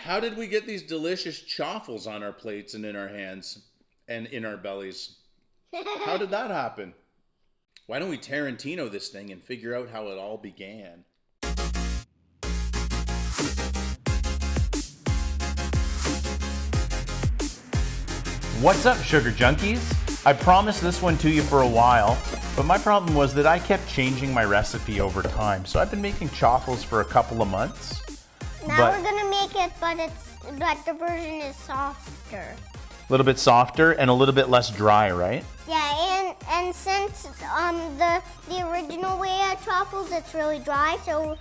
How did we get these delicious chaffles on our plates and in our hands and in our bellies? How did that happen? Why don't we Tarantino this thing and figure out how it all began? What's up, Sugar Junkies? I promised this one to you for a while, but my problem was that I kept changing my recipe over time. So I've been making chaffles for a couple of months. Now we're gonna make it, but the version is softer. A little bit softer and a little bit less dry, right? Yeah, and since the original way at chaffles, it's really dry. So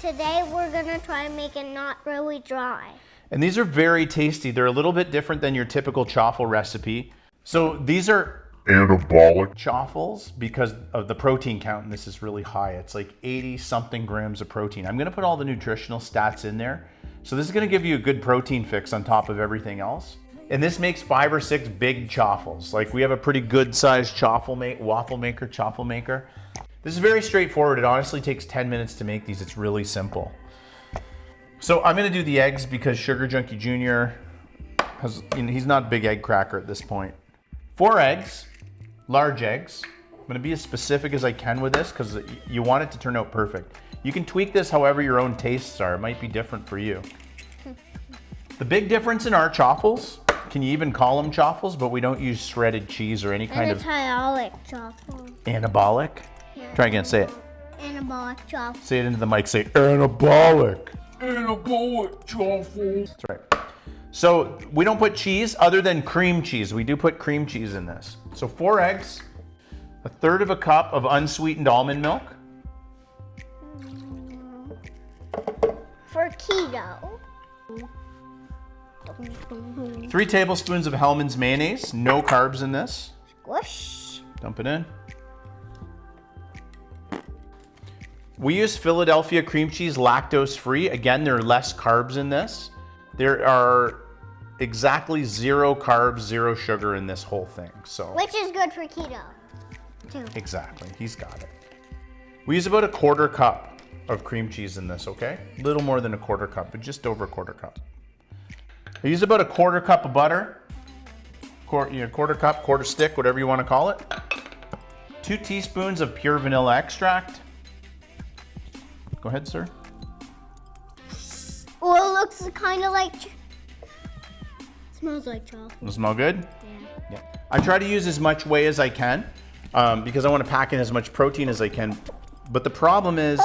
today we're gonna try and make it not really dry. And these are very tasty. They're a little bit different than your typical chaffle recipe. So these are anabolic chaffles because of the protein count, and this is really high. It's like 80 something grams of protein. I'm gonna put all the nutritional stats in there. So this is gonna give you a good protein fix on top of everything else. And this makes 5 or 6 big chaffles. Like we have a pretty good sized waffle maker. This is very straightforward. It honestly takes 10 minutes to make these. It's really simple. So I'm gonna do the eggs because ShugarJunki Junior he's not a big egg cracker at this point. 4 eggs, large eggs. I'm gonna be as specific as I can with this because you want it to turn out perfect. You can tweak this however your own tastes are. It might be different for you. The big difference in our chaffles, can you even call them chaffles, but we don't use shredded cheese or any kind of... Anabolic chaffles. Anabolic? Yeah. Try again, say it. Anabolic chaffles. Say it into the mic, say anabolic. Anabolic chaffles. That's right. So we don't put cheese other than cream cheese. We do put cream cheese in this. So 4 eggs, 1/3 of a cup of unsweetened almond milk. For keto. 3 tablespoons of Hellmans mayonnaise. No carbs in this. Squish. Dump it in. We use Philadelphia cream cheese, lactose free. Again, there are less carbs in this. There are exactly 0 carbs, 0 sugar in this whole thing. So which is good for keto, too. Exactly, he's got it. We use about 1/4 cup of cream cheese in this, okay? A little more than 1/4 cup, but just over 1/4 cup. I use about 1/4 cup of butter, 1/4 cup, 1/4 stick, whatever you want to call it. 2 teaspoons of pure vanilla extract. Go ahead, sir. Oh, it looks kind of like... Smells like chocolate. Does it smell good? Yeah. I try to use as much whey as I can because I want to pack in as much protein as I can. But the problem is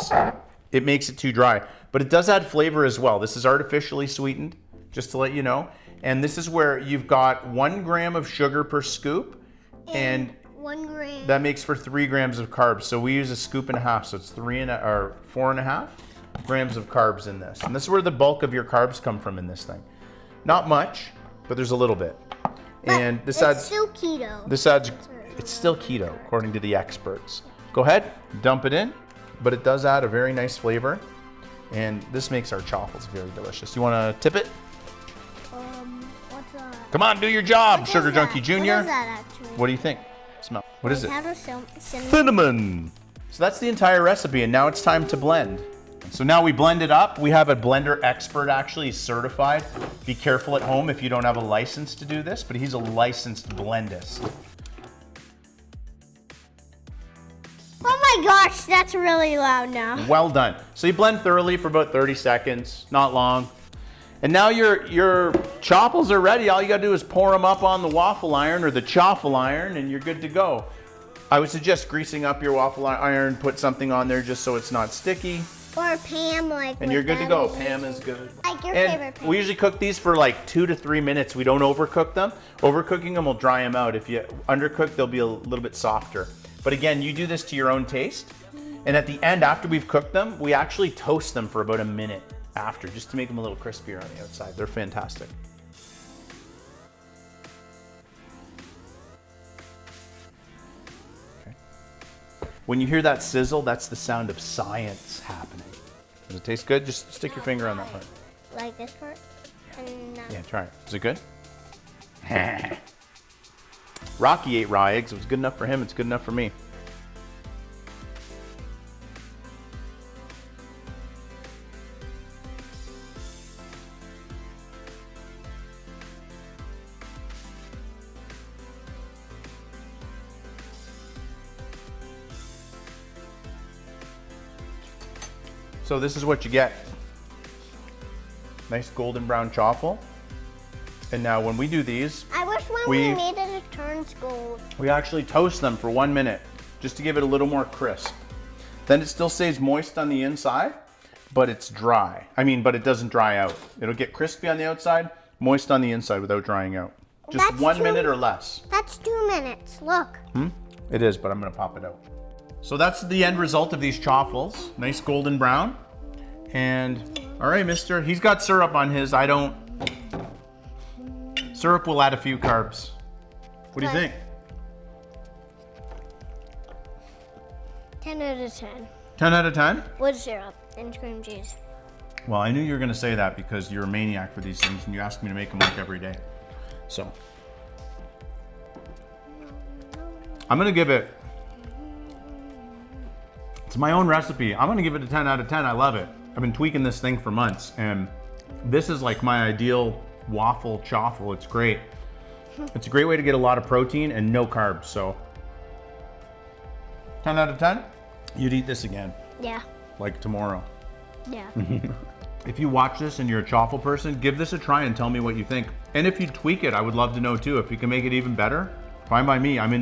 it makes it too dry. But it does add flavor as well. This is artificially sweetened, just to let you know. And this is where you've got 1 gram of sugar per scoop. And 1 gram. That makes for 3 grams of carbs. So we use 1.5 scoops, so it's 4.5 grams of carbs in this. And this is where the bulk of your carbs come from in this thing. Not much, but there's a little bit. And this adds... It's still keto. It's still keto, according to the experts. Go ahead, dump it in, but it does add a very nice flavor. And this makes our chaffles very delicious. You wanna tip it? What's that? Come on, do your job, ShugarJunki Junior. What is that actually? What do you think? Smell. What is it? Cinnamon. Cinnamon. So that's the entire recipe, and now it's time to blend. So now we blend it up. We have a blender expert, actually. He's certified. Be careful at home if you don't have a license to do this, but he's a licensed blendist. Oh my gosh, that's really loud now. Well done. So you blend thoroughly for about 30 seconds, not long. And now your chaffles are ready. All you gotta do is pour them up on the waffle iron or the chaffle iron and you're good to go. I would suggest greasing up your waffle iron, put something on there just so it's not sticky. Or Pam, like. And you're good to go. Pam is good. Like your favorite Pam. We usually cook these for like 2 to 3 minutes. We don't overcook them. Overcooking them will dry them out. If you undercook, they'll be a little bit softer. But again, you do this to your own taste. And at the end, after we've cooked them, we actually toast them for about a minute after, just to make them a little crispier on the outside. They're fantastic. Okay. When you hear that sizzle, that's the sound of science happening. Does it taste good? Just stick your finger on that part. Like this part? Yeah, try it. Is it good? Rocky ate raw eggs. It was good enough for him. It's good enough for me. So this is what you get. Nice golden brown chaffle. And now when we do these, I wish when we made it, it turns gold. We actually toast them for 1 minute just to give it a little more crisp. Then it still stays moist on the inside, but it's dry. But it doesn't dry out. It'll get crispy on the outside, moist on the inside without drying out. Just That's 1 minute or less. That's 2 minutes, look. It is, but I'm gonna pop it out. So that's the end result of these chaffles. Nice golden brown. And all right, mister, he's got syrup on his, I don't. Syrup will add a few carbs. What do you think? 10 out of 10. 10 out of 10? With syrup and cream cheese. Well, I knew you were gonna say that because you're a maniac for these things and you asked me to make them like every day. So, I'm gonna give it, it's my own recipe. I'm gonna give it a 10 out of 10, I love it. I've been tweaking this thing for months and this is like my ideal waffle chaffle. It's great. It's a great way to get a lot of protein and no carbs, so. 10 out of 10? You'd eat this again. Yeah. Like tomorrow. Yeah. If you watch this and you're a chaffle person, give this a try and tell me what you think. And if you tweak it, I would love to know too. If you can make it even better, fine by me. I'm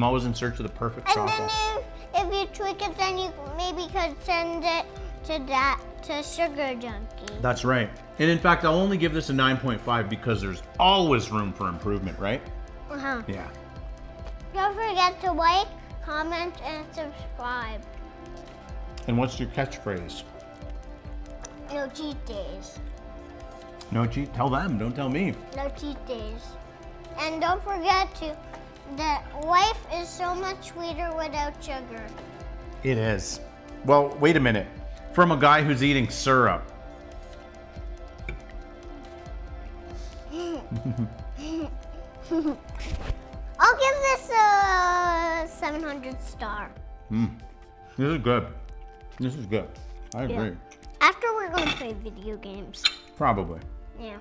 always in search of the perfect And chaffle. then if you tweak it, then you maybe could send it to ShugarJunki. That's right. And in fact, I'll only give this a 9.5 because there's always room for improvement, right? Uh-huh. Yeah. Don't forget to like, comment, and subscribe. And what's your catchphrase? No cheat days. No cheat, tell them, don't tell me. No cheat days. And don't forget that life is so much sweeter without sugar. It is. Well, wait a minute. From a guy who's eating syrup. I'll give this a 700 star. This is good. This is good. I agree. After we're going to play video games. Probably. Yeah.